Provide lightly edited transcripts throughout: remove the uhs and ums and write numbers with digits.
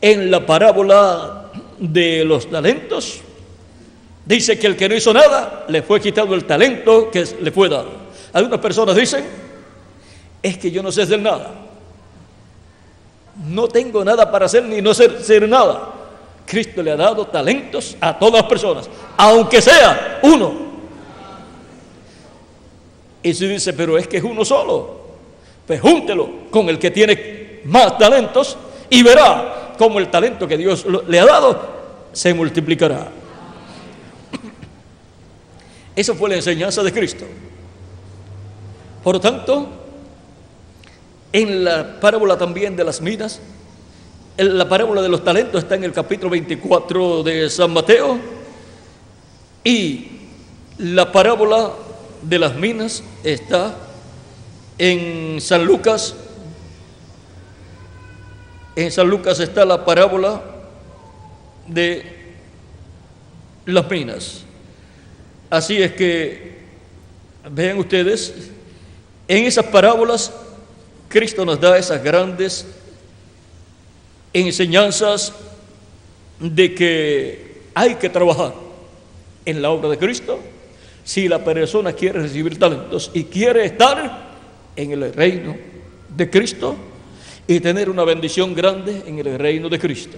en la parábola de los talentos, dice que el que no hizo nada, le fue quitado el talento que le fue dado. Algunas personas dicen, es que yo no sé hacer nada, no tengo nada para hacer ni no sé hacer nada. Cristo le ha dado talentos a todas las personas, aunque sea uno. Y si dice, pero es que es uno solo, pues júntelo con el que tiene más talentos y verá cómo el talento que Dios le ha dado se multiplicará. Esa fue la enseñanza de Cristo. Por lo tanto, en la parábola también de las minas, la parábola de los talentos está en el capítulo 24 de San Mateo, y la parábola de las minas está en San Lucas. En San Lucas está la parábola de las minas. Así es que vean ustedes, en esas parábolas Cristo nos da esas grandes enseñanzas de que hay que trabajar en la obra de Cristo si la persona quiere recibir talentos y quiere estar en el reino de Cristo y tener una bendición grande en el reino de Cristo.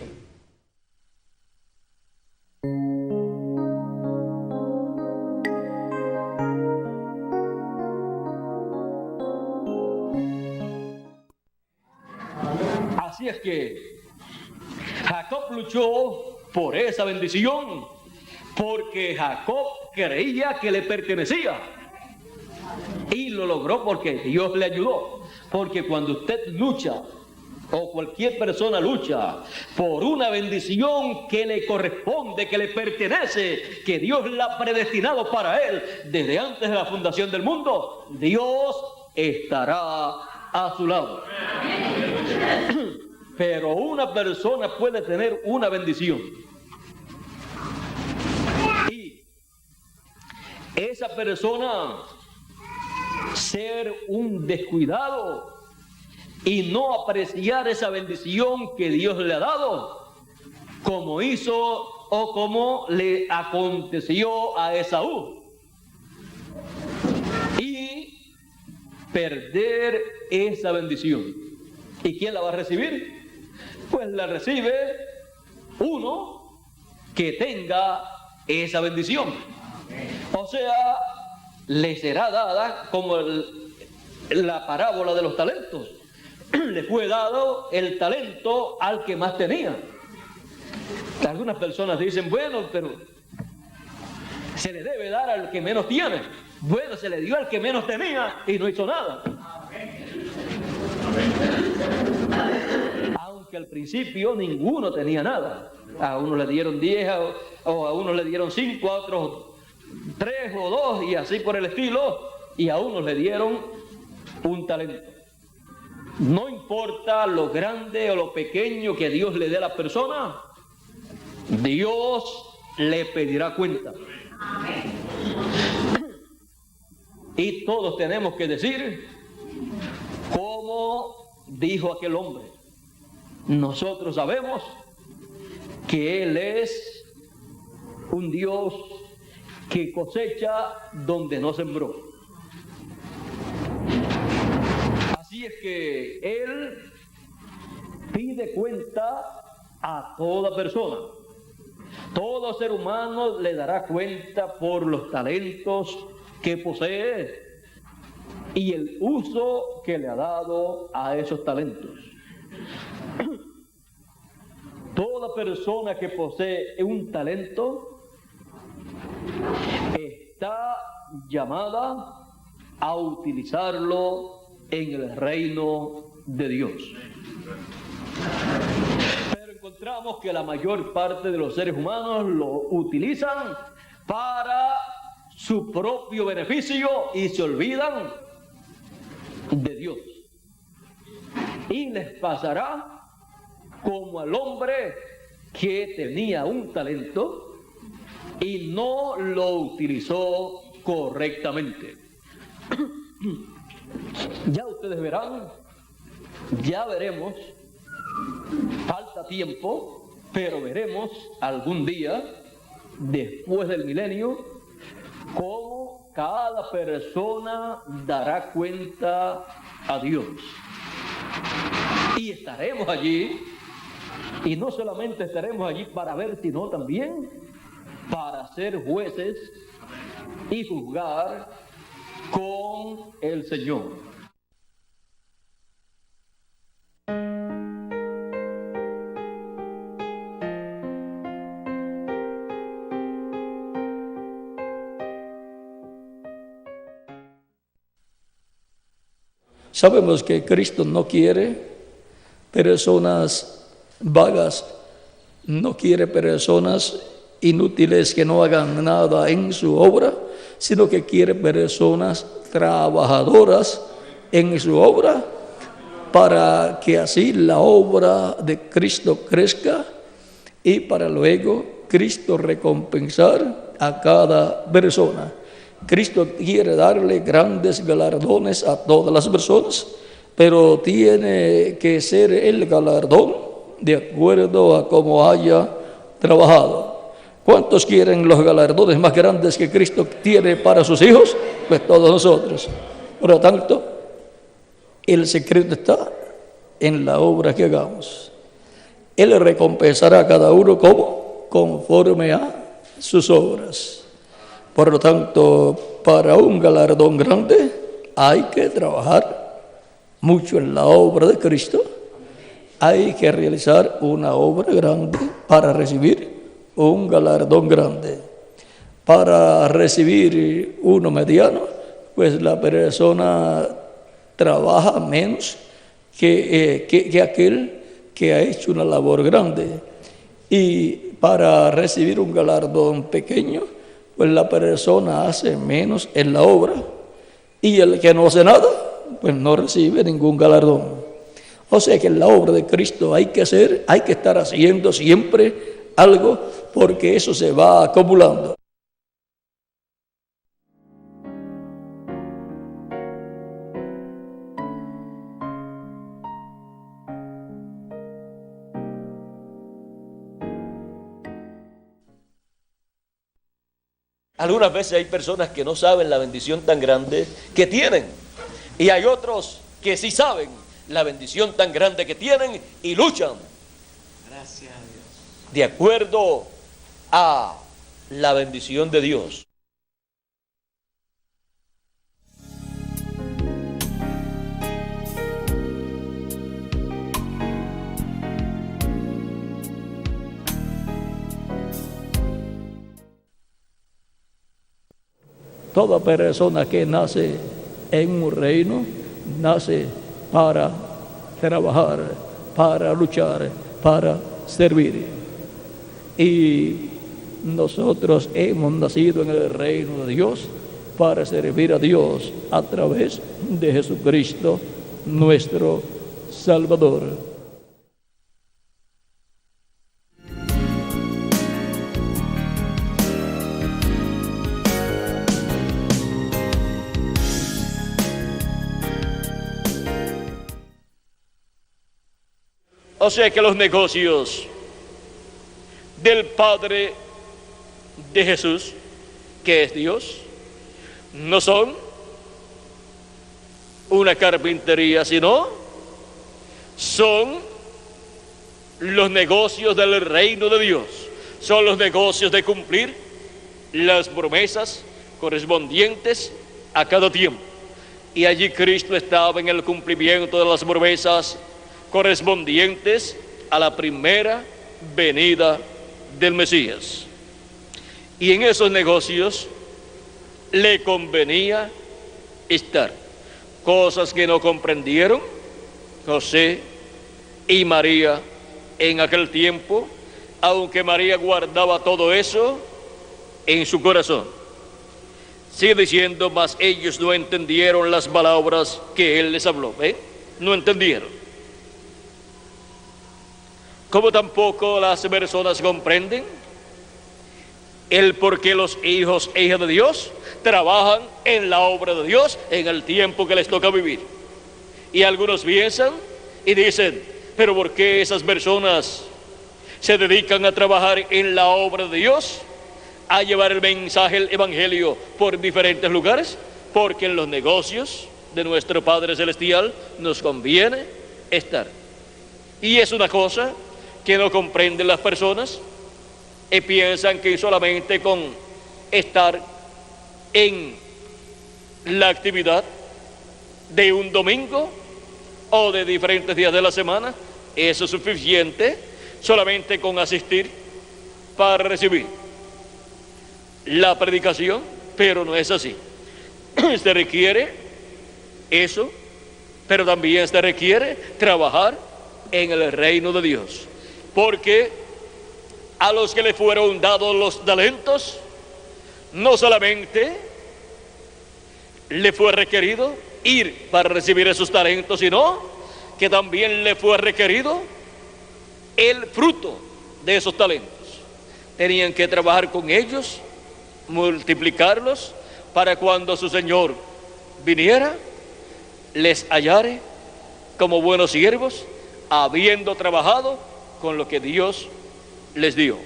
Así es que Jacob luchó por esa bendición, porque Jacob creía que le pertenecía, y lo logró porque Dios le ayudó. Porque cuando usted lucha, o cualquier persona lucha por una bendición que le corresponde, que le pertenece, que Dios la ha predestinado para él desde antes de la fundación del mundo, Dios estará a su lado. Pero una persona puede tener una bendición y esa persona ser un descuidado y no apreciar esa bendición que Dios le ha dado, como hizo o como le aconteció a Esaú, y perder esa bendición. ¿Y quién la va a recibir? Pues la recibe uno que tenga esa bendición. O sea, le será dada como la parábola de los talentos. Le fue dado el talento al que más tenía. Algunas personas dicen, bueno, pero se le debe dar al que menos tiene. Bueno, se le dio al que menos tenía y no hizo nada. Aunque al principio ninguno tenía nada. A unos le dieron 10 o a unos le dieron 5, a otros 3 o 2 y así por el estilo, y a unos le dieron un talento. No importa lo grande o lo pequeño que Dios le dé a la persona, Dios le pedirá cuenta. Y todos tenemos que decir, como dijo aquel hombre, nosotros sabemos que Él es un Dios que cosecha donde no sembró. Así es que Él pide cuenta a toda persona. Todo ser humano le dará cuenta por los talentos que posee y el uso que le ha dado a esos talentos. Toda persona que posee un talento está llamada a utilizarlo en el reino de Dios. Pero encontramos que la mayor parte de los seres humanos lo utilizan para su propio beneficio y se olvidan de Dios. Y les pasará como al hombre que tenía un talento y no lo utilizó correctamente. Ya ustedes verán, ya veremos Falta tiempo, pero veremos algún día, después del milenio, cómo cada persona dará cuenta a Dios. Y estaremos allí, y no solamente estaremos allí para ver, sino también para ser jueces y juzgar con el Señor. Sabemos que Cristo no quiere personas vagas, no quiere personas inútiles que no hagan nada en su obra, sino que quiere personas trabajadoras en su obra, para que así la obra de Cristo crezca y para luego Cristo recompensar a cada persona. Cristo quiere darle grandes galardones a todas las personas, pero tiene que ser el galardón de acuerdo a cómo haya trabajado. ¿Cuántos quieren los galardones más grandes que Cristo tiene para sus hijos? Pues todos nosotros. Por lo tanto, el secreto está en la obra que hagamos. Él recompensará a cada uno como conforme a sus obras. Por lo tanto, para un galardón grande hay que trabajar mucho en la obra de Cristo. Hay que realizar una obra grande para recibir un galardón grande. Para recibir uno mediano, pues la persona trabaja menos que aquel que ha hecho una labor grande. Y para recibir un galardón pequeño, pues la persona hace menos en la obra, y el que no hace nada, pues no recibe ningún galardón. O sea que en la obra de Cristo hay que estar haciendo siempre algo, porque eso se va acumulando. Algunas veces hay personas que no saben la bendición tan grande que tienen, y hay otros que sí saben la bendición tan grande que tienen y luchan. Gracias a Dios. De acuerdo a la bendición de Dios. Toda persona que nace en un reino, nace para trabajar, para luchar, para servir. Y nosotros hemos nacido en el reino de Dios para servir a Dios a través de Jesucristo, nuestro Salvador. O sea que los negocios del Padre de Jesús, que es Dios, no son una carpintería, sino son los negocios del reino de Dios. Son los negocios de cumplir las promesas correspondientes a cada tiempo. Y allí Cristo estaba en el cumplimiento de las promesas correspondientes a la primera venida del Mesías. Y en esos negocios le convenía estar. Cosas que no comprendieron José y María en aquel tiempo, aunque María guardaba todo eso en su corazón. Sigue diciendo, mas ellos no entendieron las palabras que él les habló. No entendieron. Como tampoco las personas comprenden el por qué los hijos e hijas de Dios trabajan en la obra de Dios en el tiempo que les toca vivir. Y algunos piensan y dicen, Pero ¿por qué esas personas se dedican a trabajar en la obra de Dios, a llevar el mensaje, el evangelio por diferentes lugares? Porque en los negocios de nuestro Padre Celestial nos conviene estar. Y es una cosa que no comprenden las personas y piensan que solamente con estar en la actividad de un domingo o de diferentes días de la semana, eso es suficiente, solamente con asistir para recibir la predicación, pero no es así. Se requiere eso, pero también se requiere trabajar en el reino de Dios, porque a los que le fueron dados los talentos, no solamente le fue requerido ir para recibir esos talentos, sino que también le fue requerido el fruto de esos talentos. Tenían que trabajar con ellos, multiplicarlos, para cuando su Señor viniera, les hallare como buenos siervos, habiendo trabajado con lo que Dios les dio.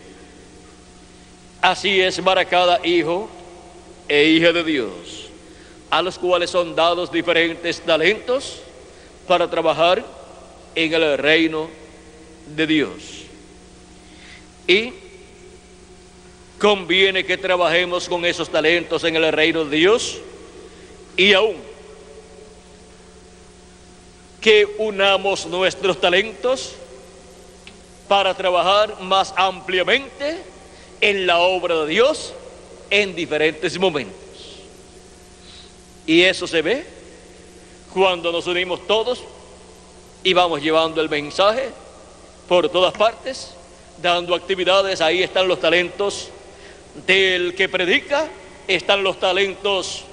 Así es para cada hijo e hija de Dios, a los cuales son dados diferentes talentos para trabajar en el reino de Dios. Y conviene que trabajemos con esos talentos en el reino de Dios, y aún que unamos nuestros talentos para trabajar más ampliamente en la obra de Dios en diferentes momentos. Y eso se ve cuando nos unimos todos y vamos llevando el mensaje por todas partes, dando actividades. Ahí están los talentos del que predica, están los talentos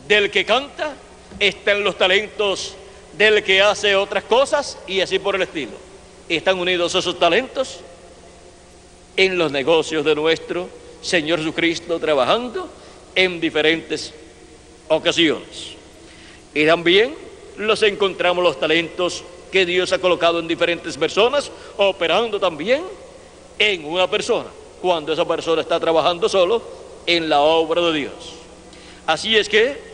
del que canta, están los talentos del que hace otras cosas, y así por el estilo. Están unidos esos talentos en los negocios de nuestro Señor Jesucristo, trabajando en diferentes ocasiones. Y también los encontramos los talentos que Dios ha colocado en diferentes personas, operando también en una persona, cuando esa persona está trabajando solo en la obra de Dios. Así es que,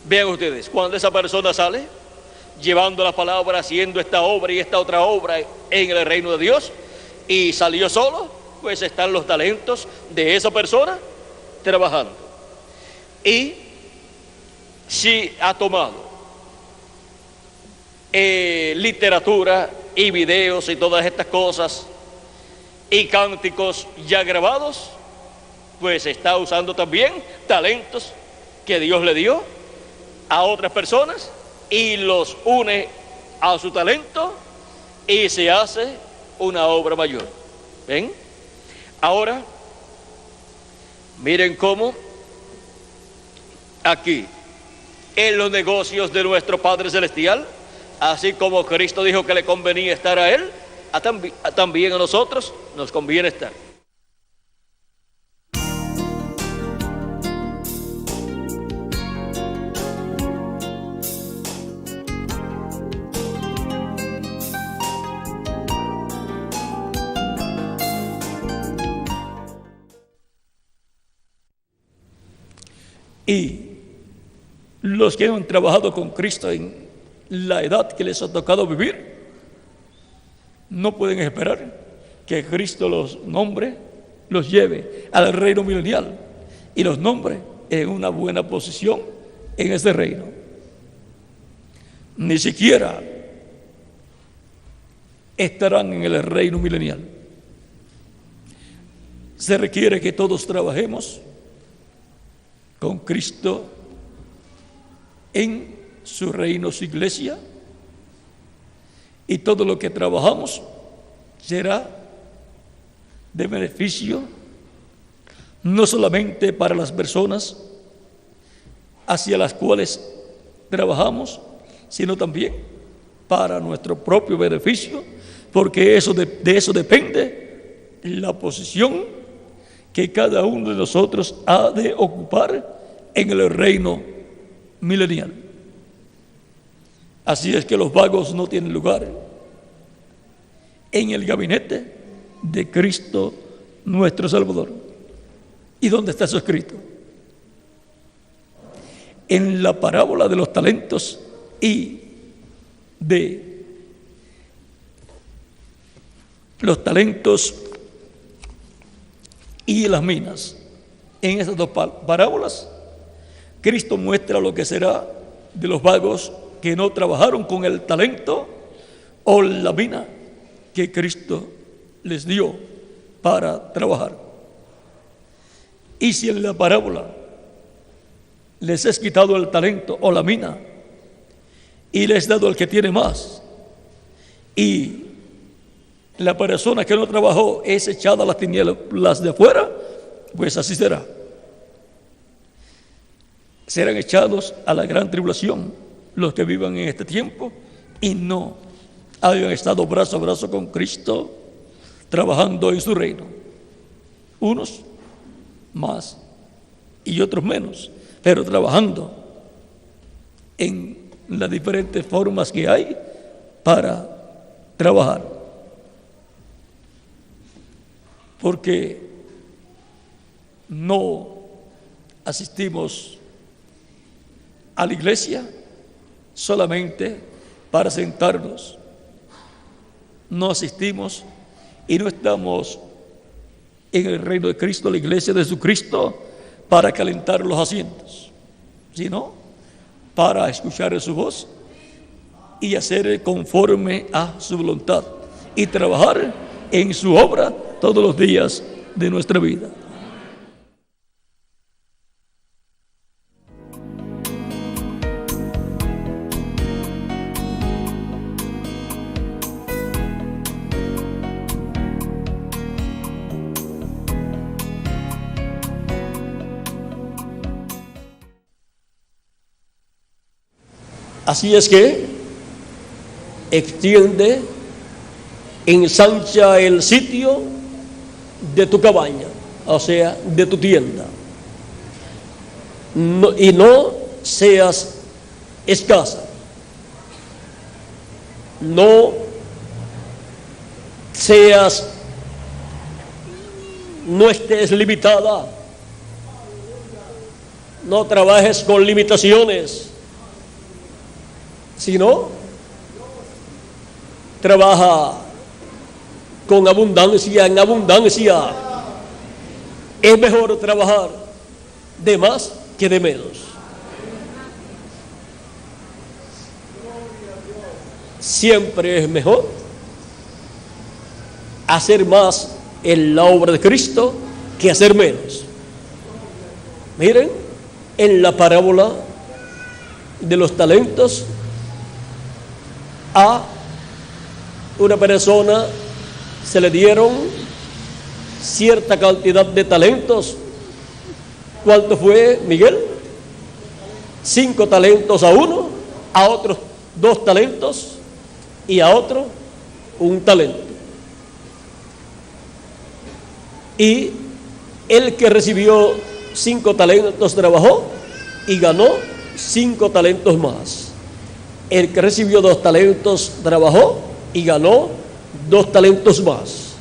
vean ustedes, cuando esa persona sale llevando la palabra, haciendo esta obra y esta otra obra en el reino de Dios, y salió solo, pues están los talentos de esa persona trabajando. Y si ha tomado literatura y videos y todas estas cosas y cánticos ya grabados, pues está usando también talentos que Dios le dio a otras personas y los une a su talento y se hace una obra mayor. ¿Ven? Ahora, miren cómo aquí, en los negocios de nuestro Padre Celestial, así como Cristo dijo que le convenía estar a Él, también a nosotros nos conviene estar. Y los que han trabajado con Cristo en la edad que les ha tocado vivir, no pueden esperar que Cristo los nombre, los lleve al reino milenial y los nombre en una buena posición en ese reino. Ni siquiera estarán en el reino milenial. Se requiere que todos trabajemos con Cristo en su reino, su iglesia, y todo lo que trabajamos será de beneficio no solamente para las personas hacia las cuales trabajamos, sino también para nuestro propio beneficio, porque de eso depende la posición que cada uno de nosotros ha de ocupar en el reino milenial. Así es que los vagos no tienen lugar en el gabinete de Cristo nuestro Salvador. ¿Y dónde está eso escrito? En la parábola de los talentos y de los talentos y las minas. En esas dos parábolas, Cristo muestra lo que será de los vagos que no trabajaron con el talento o la mina que Cristo les dio para trabajar. Y si en la parábola les has quitado el talento o la mina y les has dado al que tiene más, y la persona que no trabajó es echada a las tinieblas de afuera, pues así será. Serán echados a la gran tribulación los que vivan en este tiempo y no hayan estado brazo a brazo con Cristo trabajando en su reino. Unos más y otros menos, pero trabajando en las diferentes formas que hay para trabajar. Porque no asistimos a la iglesia solamente para sentarnos. No asistimos y no estamos en el reino de Cristo, la iglesia de Jesucristo, para calentar los asientos, sino para escuchar su voz y hacer conforme a su voluntad y trabajar en su obra todos los días de nuestra vida. Así es que extiende, ensancha el sitio de tu cabaña, o sea, de tu tienda. Y no seas escasa. No estés limitada. No trabajes con limitaciones, sino trabaja con abundancia en abundancia. Es mejor trabajar de más que de menos. Siempre es mejor hacer más en la obra de Cristo que hacer menos. Miren, en la parábola de los talentos, a una persona se le dieron cierta cantidad de talentos. ¿Cuánto fue, Miguel? 5 talentos a uno, a otros 2 talentos y a otro 1 talento. Y el que recibió 5 talentos trabajó y ganó 5 talentos más. El que recibió 2 talentos trabajó y ganó 2 talentos más.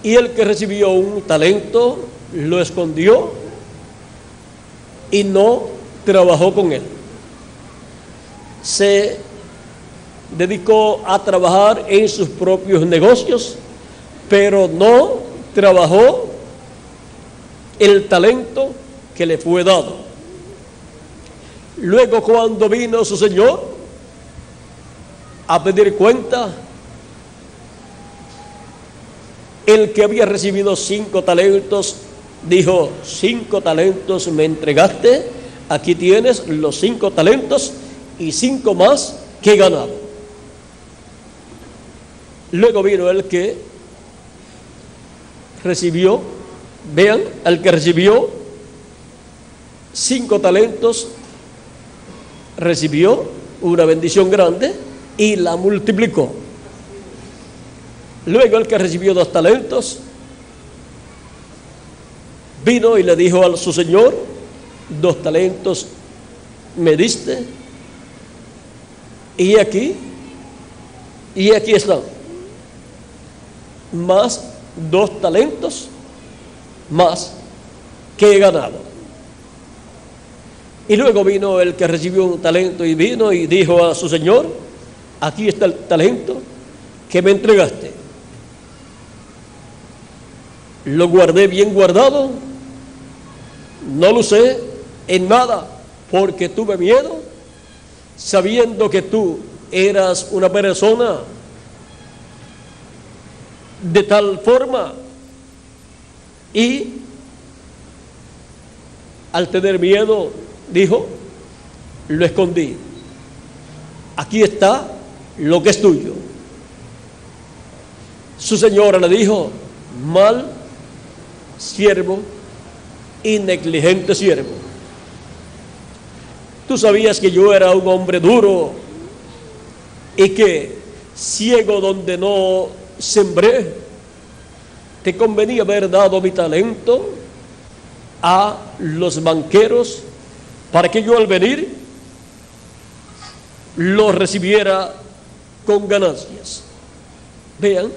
Y el que recibió 1 talento lo escondió y no trabajó con él. Se dedicó a trabajar en sus propios negocios, pero no trabajó el talento que le fue dado. Luego, cuando vino su señor a pedir cuenta, el que había recibido 5 talentos dijo: 5 talentos me entregaste, aquí tienes los 5 talentos y 5 más que he ganado. Luego vino el que recibió, vean, el que recibió 5 talentos recibió una bendición grande y la multiplicó. Luego el que recibió 2 talentos vino y le dijo a su señor: 2 talentos me diste y aquí están. más 2 talentos más que he ganado. Y luego vino el que recibió un talento y vino y dijo a su señor: aquí está el talento que me entregaste. Lo guardé bien guardado, no lo usé en nada porque tuve miedo, sabiendo que tú eras una persona de tal forma, y al tener miedo, dijo, lo escondí. Aquí está lo que es tuyo. Su señora le dijo: mal siervo y negligente siervo. Tú sabías que yo era un hombre duro y que ciego donde no sembré. Te convenía haber dado mi talento a los banqueros para que yo al venir lo recibiera con ganancias. Vean,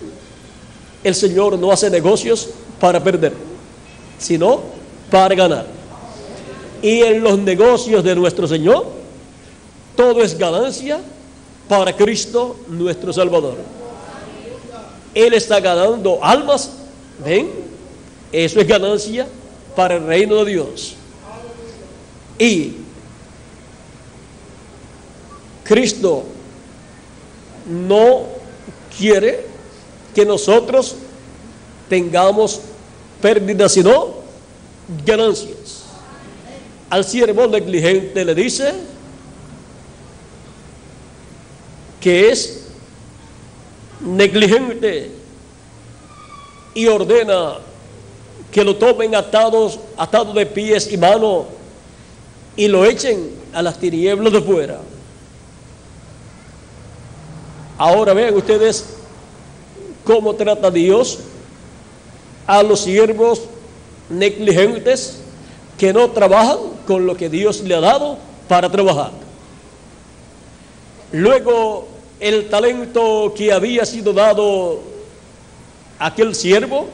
el Señor no hace negocios para perder, sino para ganar. Y en los negocios de nuestro Señor, todo es ganancia para Cristo nuestro Salvador. Él está ganando almas, ¿ven? Eso es ganancia para el reino de Dios. Y Cristo no quiere que nosotros tengamos pérdidas, sino ganancias. Al siervo negligente le dice que es negligente y ordena que lo tomen atado de pies y manos y lo echen a las tinieblas de fuera. Ahora vean ustedes cómo trata Dios a los siervos negligentes que no trabajan con lo que Dios le ha dado para trabajar. Luego, el talento que había sido dado a aquel siervo,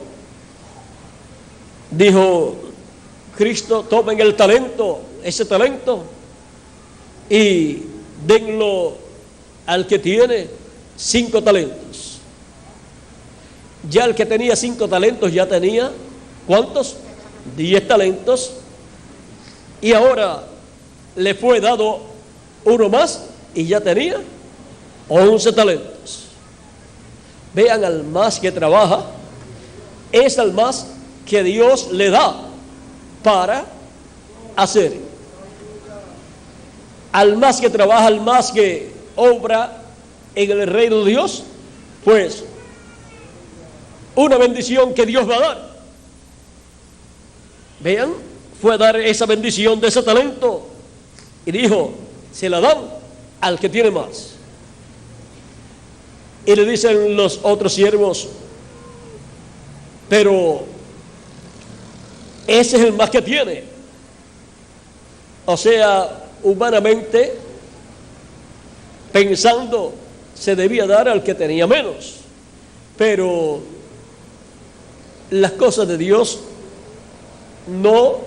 dijo Cristo: tomen el talento, ese talento, y denlo al que tiene 5 talentos. Ya el que tenía 5 talentos ya tenía, ¿cuántos? 10 talentos. Y ahora le fue dado uno más y ya tenía 11 talentos. Vean, al más que trabaja, es al más que Dios le da para hacer. Al más que trabaja, al más que obra en el reino de Dios, pues una bendición que Dios va a dar. Vean, fue a dar esa bendición de ese talento y dijo: se la dan al que tiene más. Y le dicen los otros siervos: pero ese es el más que tiene. O sea, humanamente pensando, se debía dar al que tenía menos. Pero las cosas de Dios no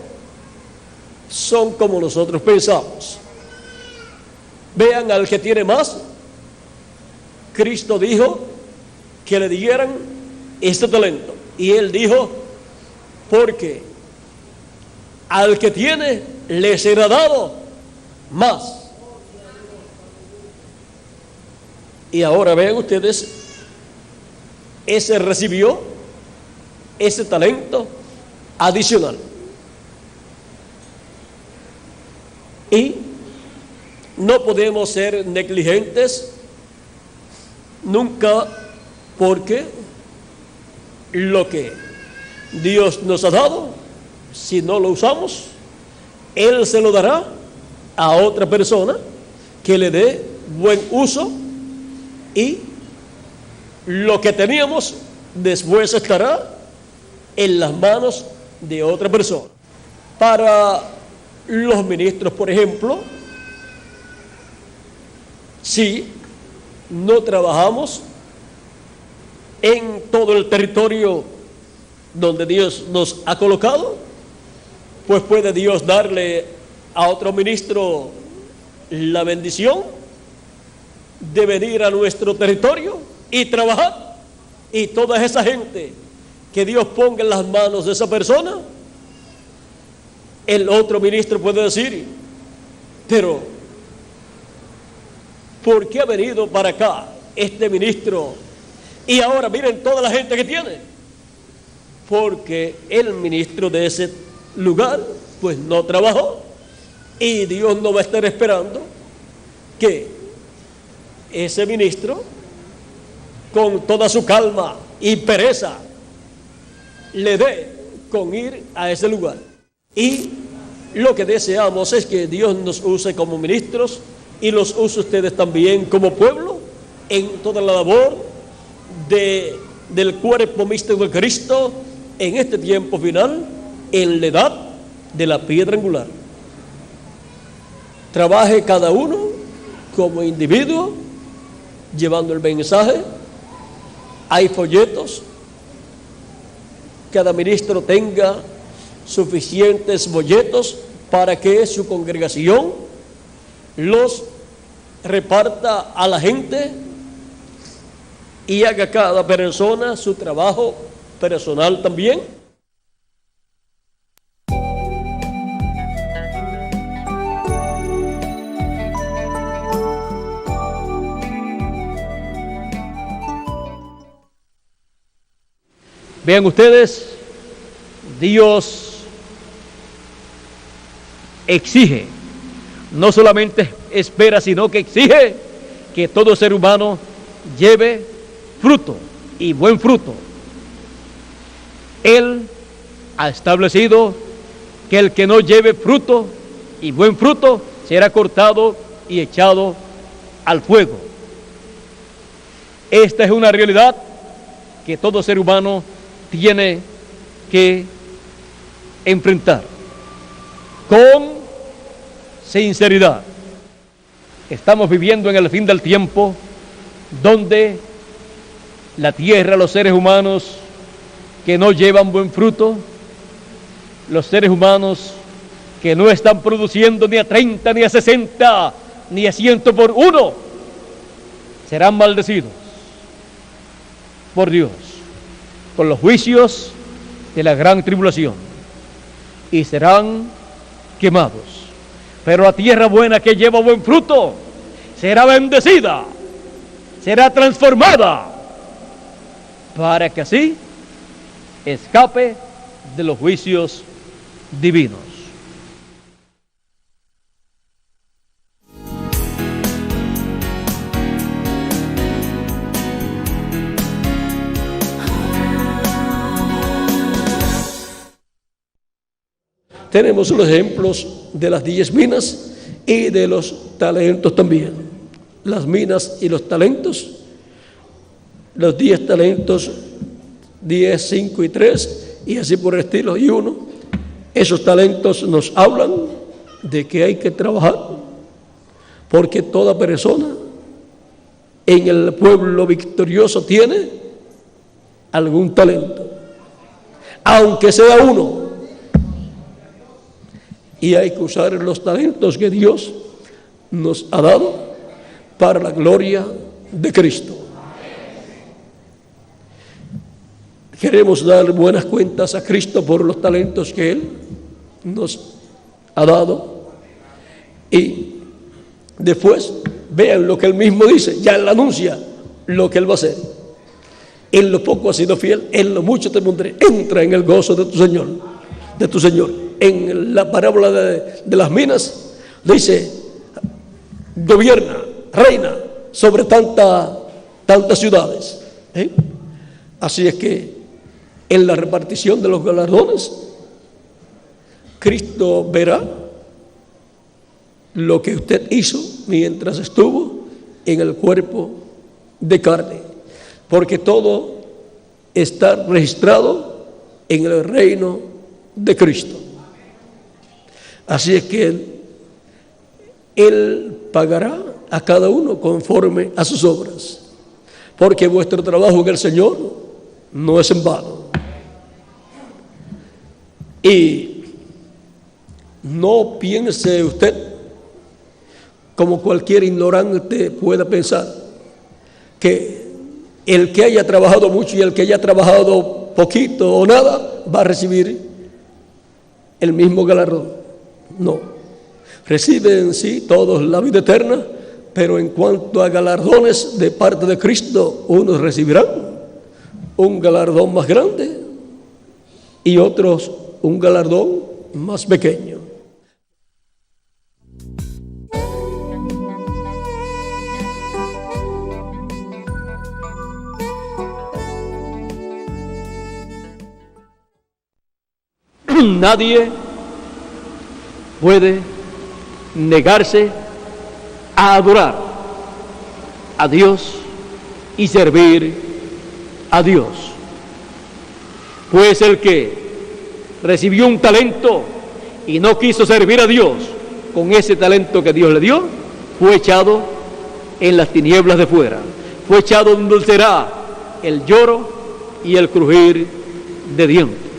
son como nosotros pensamos. Vean, al que tiene más, Cristo dijo que le dieran este talento. Y Él dijo: porque al que tiene le será dado más. Y ahora vean ustedes, ese recibió ese talento adicional. Y no podemos ser negligentes nunca, porque lo que Dios nos ha dado, si no lo usamos, Él se lo dará a otra persona que le dé buen uso, y lo que teníamos después estará en las manos de otra persona. Para los ministros, por ejemplo, si no trabajamos en todo el territorio donde Dios nos ha colocado, pues puede Dios darle a otro ministro la bendición de venir a nuestro territorio y trabajar. Y toda esa gente que Dios ponga en las manos de esa persona, el otro ministro puede decir: pero ¿por qué ha venido para acá este ministro? Y ahora miren toda la gente que tiene. Porque el ministro de ese lugar pues no trabajó, y Dios no va a estar esperando que ese ministro, con toda su calma y pereza, le dé con ir a ese lugar. Y lo que deseamos es que Dios nos use como ministros y los use ustedes también como pueblo en toda la labor del cuerpo místico de Cristo en este tiempo final, en la edad de la piedra angular. Trabaje cada uno como individuo llevando el mensaje. Hay folletos. Cada ministro tenga suficientes folletos para que su congregación los reparta a la gente y haga cada persona su trabajo personal también. Vean ustedes, Dios exige, no solamente espera, sino que exige que todo ser humano lleve fruto y buen fruto. Él ha establecido que el que no lleve fruto y buen fruto será cortado y echado al fuego. Esta es una realidad que todo ser humano tiene que enfrentar con sinceridad. Estamos viviendo en el fin del tiempo, donde la tierra, los seres humanos que no llevan buen fruto, los seres humanos que no están produciendo ni a 30, ni a 60, ni a 100 por uno, serán maldecidos por Dios con los juicios de la gran tribulación y serán quemados. Pero la tierra buena que lleva buen fruto será bendecida, será transformada, para que así escape de los juicios divinos. Tenemos los ejemplos de las 10 minas y de los talentos también. Las minas y los talentos, los 10 talentos, 10, 5 y 3, y así por el estilo, y 1. Esos talentos nos hablan de que hay que trabajar, porque toda persona en el pueblo victorioso tiene algún talento, aunque sea uno. Y hay que usar los talentos que Dios nos ha dado para la gloria de Cristo. Queremos dar buenas cuentas a Cristo por los talentos que Él nos ha dado. Y después vean lo que Él mismo dice, ya Él anuncia lo que Él va a hacer. En lo poco has sido fiel, en lo mucho te pondré. Entra en el gozo de tu Señor, de tu Señor. En la parábola de las minas dice: gobierna, reina sobre tantas ciudades. Así es que en la repartición de los galardones, Cristo verá lo que usted hizo mientras estuvo en el cuerpo de carne, porque todo está registrado en el reino de Cristo. Así es que Él pagará a cada uno conforme a sus obras. porque vuestro trabajo en el Señor no es en vano. Y no piense usted, como cualquier ignorante pueda pensar, que el que haya trabajado mucho y el que haya trabajado poquito o nada va a recibir el mismo galardón. No, reciben sí todos la vida eterna, pero en cuanto a galardones de parte de Cristo, unos recibirán un galardón más grande y otros un galardón más pequeño. Nadie puede negarse a adorar a Dios y servir a Dios. Pues el que recibió un talento y no quiso servir a Dios con ese talento que Dios le dio, fue echado en las tinieblas de fuera, fue echado donde será el lloro y el crujir de dientes.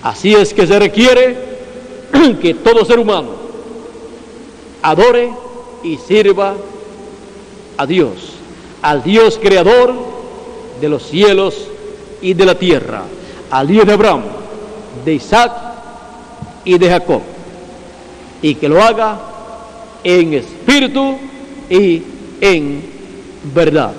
Así es que se requiere que todo ser humano adore y sirva a Dios, al Dios creador de los cielos y de la tierra, al Dios de Abraham, de Isaac y de Jacob, y que lo haga en espíritu y en verdad.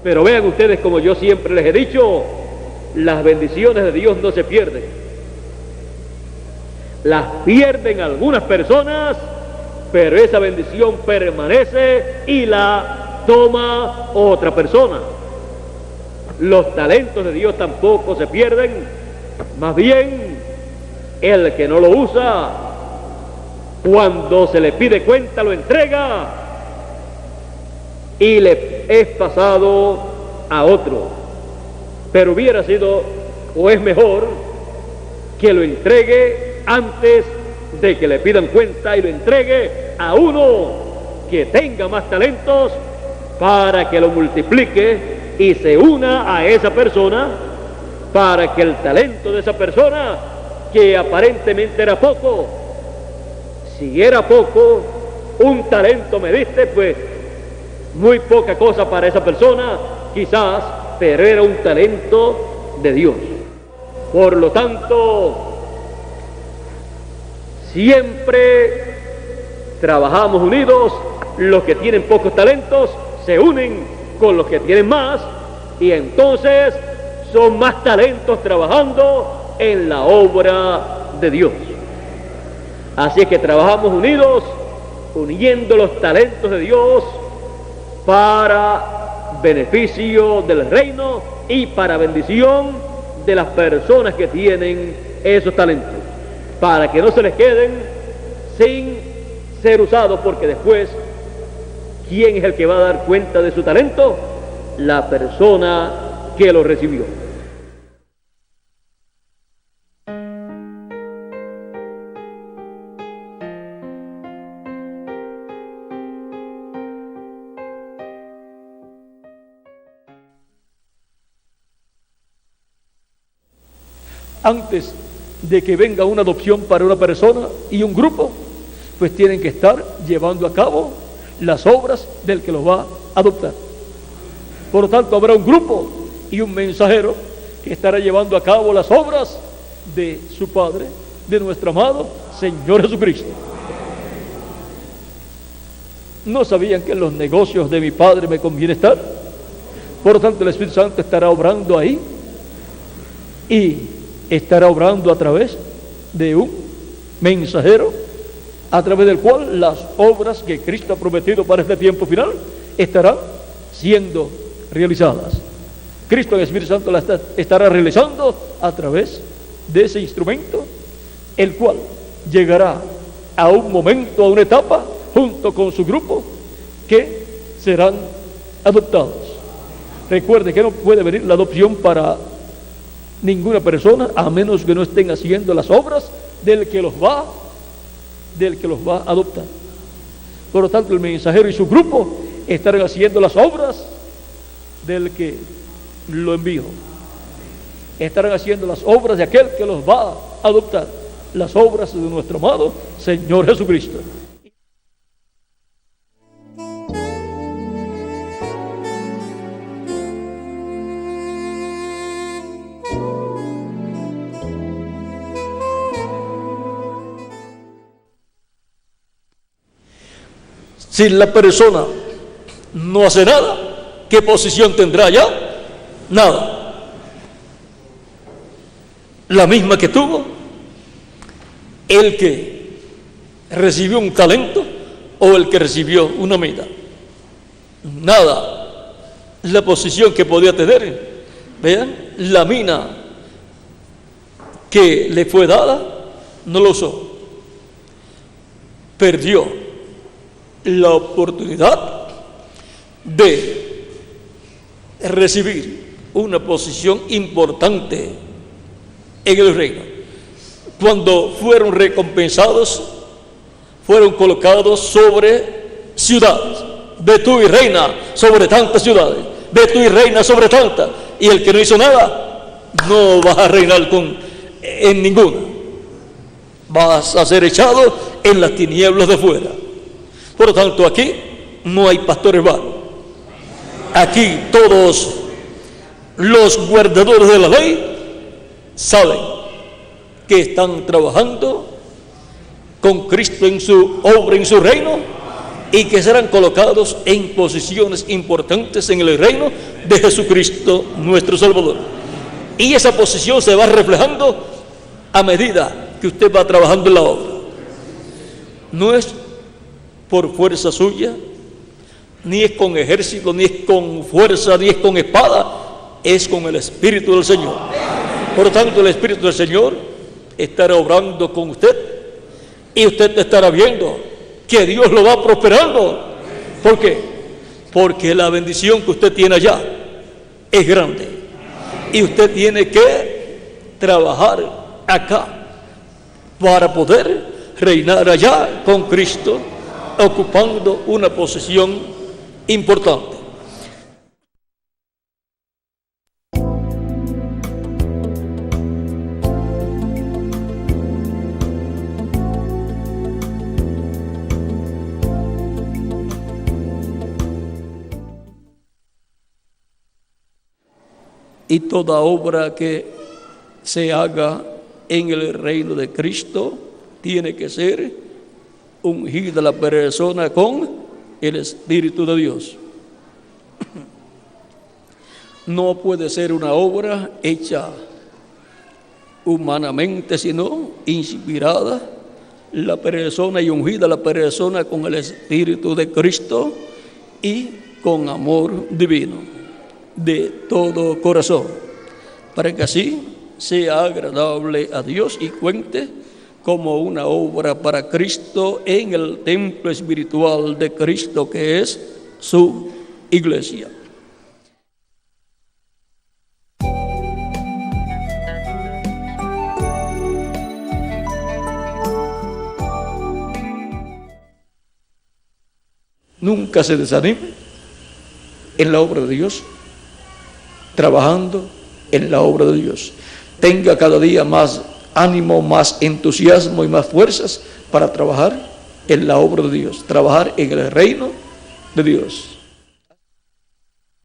Pero vean ustedes, como yo siempre les he dicho, las bendiciones de Dios no se pierden. Las pierden algunas personas, pero esa bendición permanece y la toma otra persona. Los talentos de Dios tampoco se pierden, más bien el que no lo usa, cuando se le pide cuenta lo entrega y le es pasado a otro. Pero hubiera sido, o es mejor, que lo entregue antes de que le pidan cuenta y lo entregue a uno que tenga más talentos para que lo multiplique y se una a esa persona, para que el talento de esa persona, que aparentemente era poco, si era poco, un talento me diste, pues muy poca cosa para esa persona, quizás, pero era un talento de Dios. Por lo tanto, siempre trabajamos unidos. Los que tienen pocos talentos se unen con los que tienen más, y entonces son más talentos trabajando en la obra de Dios. Así es que trabajamos unidos, uniendo los talentos de Dios para beneficio del reino y para bendición de las personas que tienen esos talentos, para que no se les queden sin ser usados, porque después, ¿quién es el que va a dar cuenta de su talento? La persona que lo recibió. Antes de que venga una adopción para una persona y un grupo, pues tienen que estar llevando a cabo las obras del que los va a adoptar. Por lo tanto, habrá un grupo y un mensajero que estará llevando a cabo las obras de su Padre, de nuestro amado Señor Jesucristo. ¿No sabían que en los negocios de mi Padre me conviene estar? Por lo tanto, el Espíritu Santo estará obrando ahí y estará obrando a través de un mensajero, a través del cual las obras que Cristo ha prometido para este tiempo final estarán siendo realizadas. Cristo, el Espíritu Santo, las estará realizando a través de ese instrumento, el cual llegará a un momento, a una etapa, junto con su grupo, que serán adoptados. Recuerde que no puede venir la adopción para ninguna persona a menos que no estén haciendo las obras del que los va a adoptar. Por lo tanto, el mensajero y su grupo estarán haciendo las obras del que lo envió. Estarán haciendo las obras de aquel que los va a adoptar, las obras de nuestro amado Señor Jesucristo. Si la persona no hace nada, ¿qué posición tendrá ya? Nada. La misma que tuvo el que recibió un talento o el que recibió una mina. Nada. La posición que podía tener, vean, la mina que le fue dada, no lo usó. Perdió la oportunidad de recibir una posición importante en el reino. Cuando fueron recompensados, fueron colocados sobre ciudades. Ve tú y reina sobre tantas ciudades, ve tú y reina sobre tantas, y el que no hizo nada no vas a reinar en ninguna. Vas a ser echado en las tinieblas de fuera. Por lo tanto, aquí no hay pastores vanos. Aquí todos los guardadores de la ley saben que están trabajando con Cristo en su obra, en su reino, y que serán colocados en posiciones importantes en el reino de Jesucristo nuestro Salvador. Y esa posición se va reflejando a medida que usted va trabajando en la obra. No es por fuerza suya, ni es con ejército, ni es con fuerza, ni es con espada, es con el Espíritu del Señor. Por lo tanto, el Espíritu del Señor estará obrando con usted y usted estará viendo que Dios lo va prosperando. ¿Por qué? Porque la bendición que usted tiene allá es grande y usted tiene que trabajar acá para poder reinar allá con Cristo, ocupando una posición importante. Y toda obra que se haga en el reino de Cristo tiene que ser ungida la persona con el Espíritu de Dios. No puede ser una obra hecha humanamente, sino inspirada la persona y ungida la persona con el Espíritu de Cristo y con amor divino de todo corazón, para que así sea agradable a Dios y cuente como una obra para Cristo en el templo espiritual de Cristo, que es su iglesia. Nunca se desanime en la obra de Dios, trabajando en la obra de Dios. Tenga cada día más ánimo, más entusiasmo y más fuerzas para trabajar en la obra de Dios, trabajar en el reino de Dios.